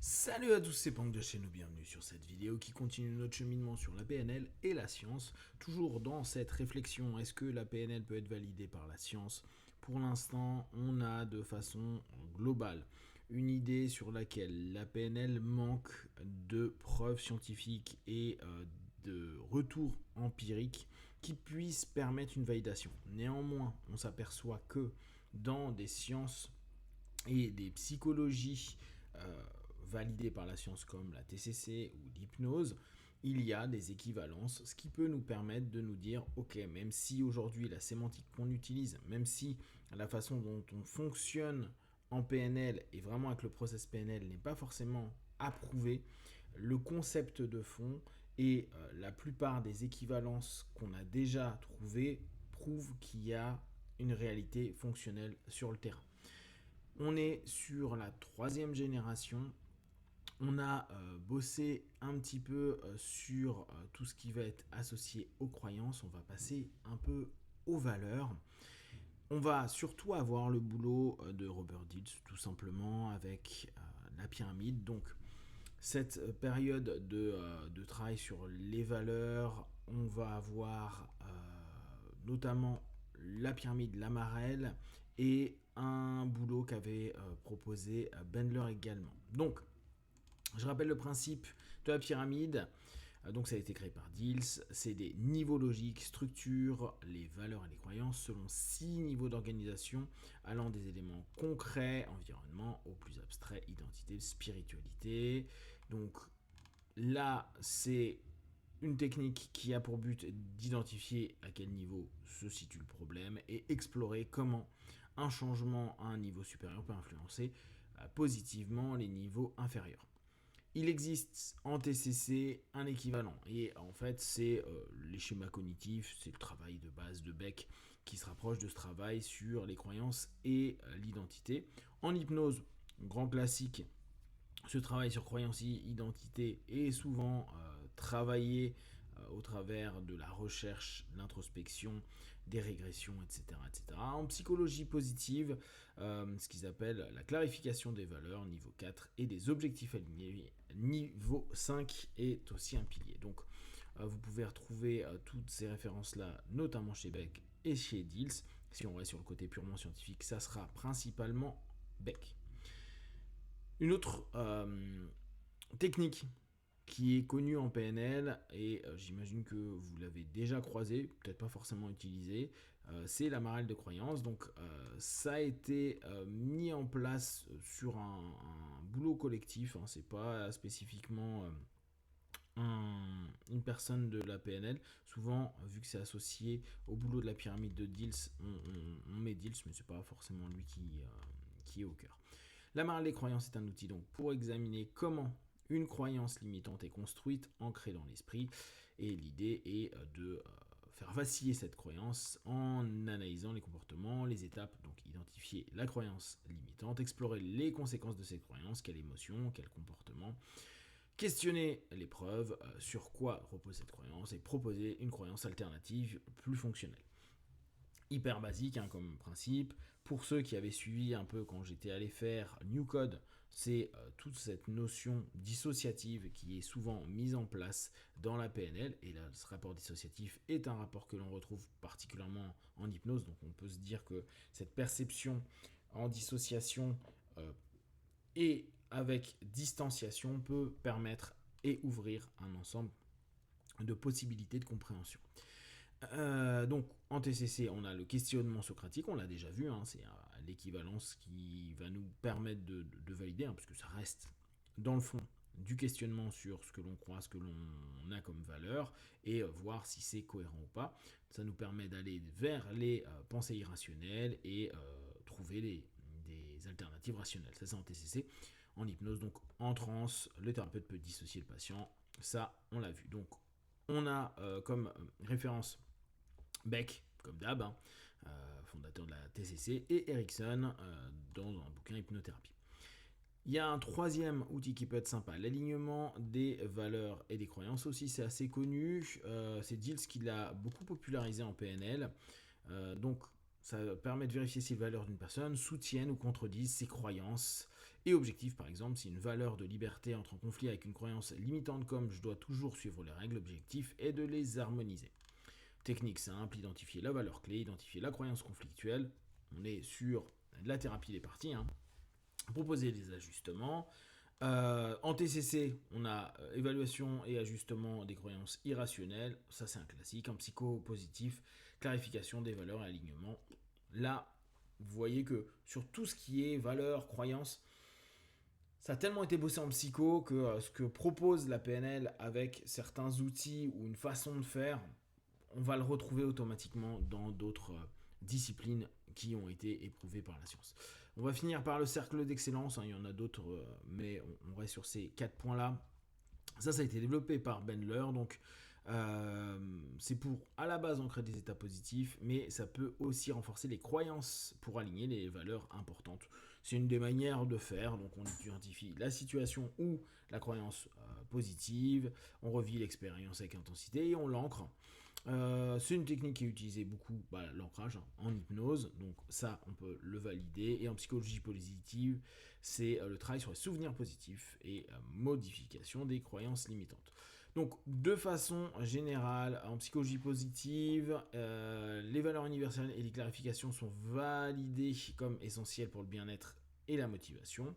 Salut à tous, c'est Pank de chez nous, bienvenue sur cette vidéo qui continue notre cheminement sur la PNL et la science. Toujours dans cette réflexion, est-ce que la PNL peut être validée par la science? Pour l'instant, on a de façon globale une idée sur laquelle la PNL manque de preuves scientifiques et de retours empiriques qui puissent permettre une validation. Néanmoins, on s'aperçoit que dans des sciences et des psychologies validées par la science comme la TCC ou l'hypnose, il y a des équivalences, ce qui peut nous permettre de nous dire, ok, même si aujourd'hui la sémantique qu'on utilise, même si la façon dont on fonctionne en PNL et vraiment avec le process PNL n'est pas forcément approuvé, le concept de fond et la plupart des équivalences qu'on a déjà trouvées prouvent qu'il y a une réalité fonctionnelle sur le terrain. On est sur la troisième génération. On a bossé un petit peu sur tout ce qui va être associé aux croyances. On va passer un peu aux valeurs. On va surtout avoir le boulot de Robert Dilts, tout simplement, avec la pyramide. Donc, cette période de travail sur les valeurs, on va avoir notamment la pyramide Lamarelle et un boulot qu'avait proposé Bendler également. Donc, je rappelle le principe de la pyramide. Donc ça a été créé par Diels. C'est des niveaux logiques, structure, les valeurs et les croyances selon 6 niveaux d'organisation allant des éléments concrets, environnement, au plus abstrait, identité, spiritualité. Donc là, c'est une technique qui a pour but d'identifier à quel niveau se situe le problème et explorer comment un changement à un niveau supérieur peut influencer positivement les niveaux inférieurs. Il existe en TCC un équivalent. Et en fait, c'est les schémas cognitifs, c'est le travail de base de Beck qui se rapproche de ce travail sur les croyances et l'identité. En hypnose, grand classique, ce travail sur croyances et identité est souvent travaillé au travers de la recherche, l'introspection, des régressions, etc. etc. En psychologie positive, ce qu'ils appellent la clarification des valeurs, niveau 4, et des objectifs alignés, niveau 5, est aussi un pilier. Donc, vous pouvez retrouver toutes ces références-là, notamment chez Beck et chez Diels. Si on reste sur le côté purement scientifique, ça sera principalement Beck. Une autre technique qui est connue en PNL, et j'imagine que vous l'avez déjà croisé, peut-être pas forcément utilisé, c'est la marelle de croyance. Donc ça a été mis en place sur un boulot collectif, hein, c'est pas spécifiquement une personne de la PNL. Souvent, vu que c'est associé au boulot de la pyramide de Diels, on met Diels, mais c'est pas forcément lui qui est au cœur. La marelle des croyances est un outil donc pour examiner comment une croyance limitante est construite, ancrée dans l'esprit, et l'idée est de faire vaciller cette croyance en analysant les comportements, les étapes, donc identifier la croyance limitante, explorer les conséquences de cette croyance, quelle émotion, quel comportement, questionner les preuves, sur quoi repose cette croyance, et proposer une croyance alternative plus fonctionnelle. Hyper basique hein, comme principe. Pour ceux qui avaient suivi un peu quand j'étais allé faire New Code, c'est toute cette notion dissociative qui est souvent mise en place dans la PNL. Et là, ce rapport dissociatif est un rapport que l'on retrouve particulièrement en hypnose. Donc on peut se dire que cette perception en dissociation et avec distanciation peut permettre et ouvrir un ensemble de possibilités de compréhension. Donc en TCC, on a le questionnement socratique, on l'a déjà vu, hein, c'est l'équivalence qui va nous permettre de valider, hein, parce que ça reste dans le fond du questionnement sur ce que l'on croit, ce que l'on a comme valeur, et voir si c'est cohérent ou pas. Ça nous permet d'aller vers les pensées irrationnelles et trouver des alternatives rationnelles. Ça c'est en TCC. En hypnose, donc en transe, le thérapeute peut dissocier le patient. Ça, on l'a vu. Donc on a comme référence Beck, comme d'hab, hein, fondateur de la TCC, et Erickson dans un bouquin Hypnothérapie. Il y a un troisième outil qui peut être sympa, l'alignement des valeurs et des croyances aussi, c'est assez connu. C'est Diels qui l'a beaucoup popularisé en PNL. Donc ça permet de vérifier si les valeurs d'une personne soutiennent ou contredisent ses croyances Et objectif, par exemple, si une valeur de liberté entre en conflit avec une croyance limitante comme je dois toujours suivre les règles, l'objectif est de les harmoniser. Technique simple, identifier la valeur clé, identifier la croyance conflictuelle. On est sur la thérapie des parties. Proposer des ajustements. En TCC, on a évaluation et ajustement des croyances irrationnelles. Ça, c'est un classique. En psycho-positif, clarification des valeurs et alignement. Là, vous voyez que sur tout ce qui est valeurs, croyances, ça a tellement été bossé en psycho que ce que propose la PNL avec certains outils ou une façon de faire, on va le retrouver automatiquement dans d'autres disciplines qui ont été éprouvées par la science. On va finir par le cercle d'excellence, il y en a d'autres, mais on reste sur ces 4 points-là. Ça a été développé par Bandler, donc c'est pour à la base ancrer des états positifs, mais ça peut aussi renforcer les croyances pour aligner les valeurs importantes. C'est une des manières de faire, donc on identifie la situation ou la croyance positive, on revit l'expérience avec intensité et on l'ancre. C'est une technique qui est utilisée beaucoup, l'ancrage en hypnose, donc ça on peut le valider. Et en psychologie positive, c'est le travail sur les souvenirs positifs et modification des croyances limitantes. Donc de façon générale, en psychologie positive, les valeurs universelles et les clarifications sont validées comme essentielles pour le bien-être et la motivation.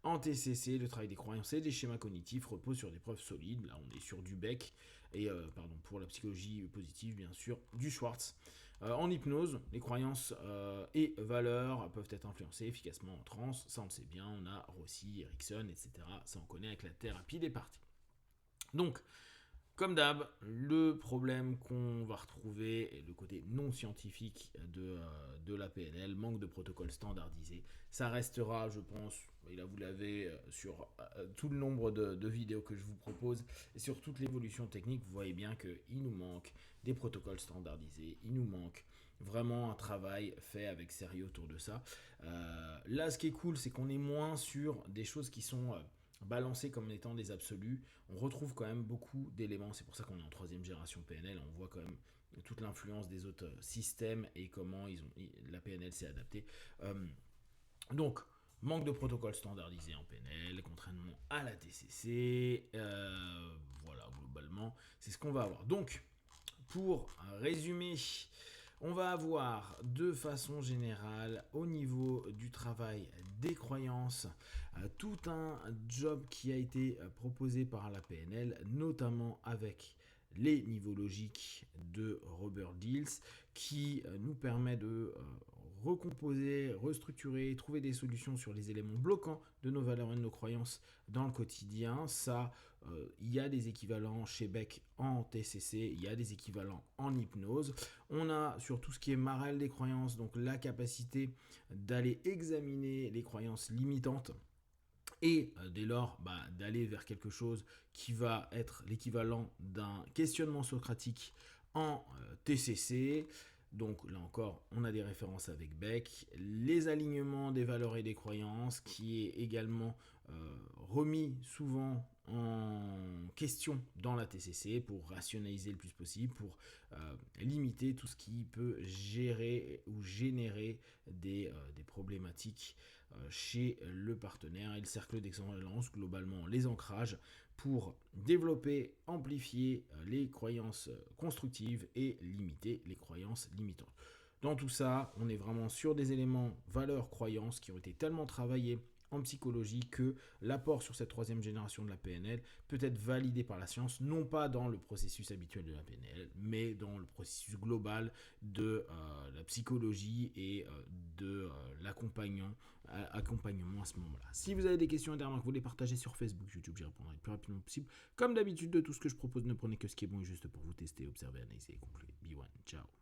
En TCC, le travail des croyances et des schémas cognitifs repose sur des preuves solides. Là, on est sur du Beck et pour la psychologie positive, bien sûr, du Schwartz. En hypnose, les croyances et valeurs peuvent être influencées efficacement en transe. Ça, on le sait bien. On a Rossi, Erickson, etc. Ça, on connaît avec la thérapie des parties. Donc, comme d'hab, le problème qu'on va retrouver est le côté non scientifique de la PNL, manque de protocole standardisé. Ça restera, je pense, et là vous l'avez sur tout le nombre de vidéos que je vous propose, et sur toute l'évolution technique, vous voyez bien qu'il nous manque des protocoles standardisés, il nous manque vraiment un travail fait avec sérieux autour de ça. Là, ce qui est cool, c'est qu'on est moins sur des choses qui sont balancées comme étant des absolus. On retrouve quand même beaucoup d'éléments, c'est pour ça qu'on est en 3e génération PNL, on voit quand même toute l'influence des autres systèmes et comment la PNL s'est adaptée. Donc, manque de protocole standardisé en PNL, contrairement à la TCC, voilà, globalement, c'est ce qu'on va avoir. Donc, pour résumer, on va avoir de façon générale au niveau du travail des croyances tout un job qui a été proposé par la PNL, notamment avec les niveaux logiques de Robert Dills qui nous permet de recomposer, restructurer, trouver des solutions sur les éléments bloquants de nos valeurs et de nos croyances dans le quotidien. Ça, il y a des équivalents chez Beck en TCC, il y a des équivalents en hypnose. On a sur tout ce qui est Marel des croyances, donc la capacité d'aller examiner les croyances limitantes et dès lors d'aller vers quelque chose qui va être l'équivalent d'un questionnement socratique en TCC. Donc là encore, on a des références avec Beck. Les alignements des valeurs et des croyances, qui est également remis souvent en question dans la TCC pour rationaliser le plus possible, pour limiter tout ce qui peut gérer ou générer des problématiques chez le partenaire. Et le cercle d'excellence, globalement, les ancrages pour développer, amplifier les croyances constructives et limiter les croyances limitantes. Dans tout ça, on est vraiment sur des éléments valeurs, croyances qui ont été tellement travaillés en psychologie que l'apport sur cette 3e génération de la PNL peut être validé par la science, non pas dans le processus habituel de la PNL, mais dans le processus global de la psychologie et de l'accompagnement à ce moment-là. Si vous avez des questions et des remarques, vous les partagez sur Facebook, YouTube, j'y répondrai le plus rapidement possible. Comme d'habitude, de tout ce que je propose, ne prenez que ce qui est bon et juste pour vous tester, observer, analyser et conclure. Be one, ciao.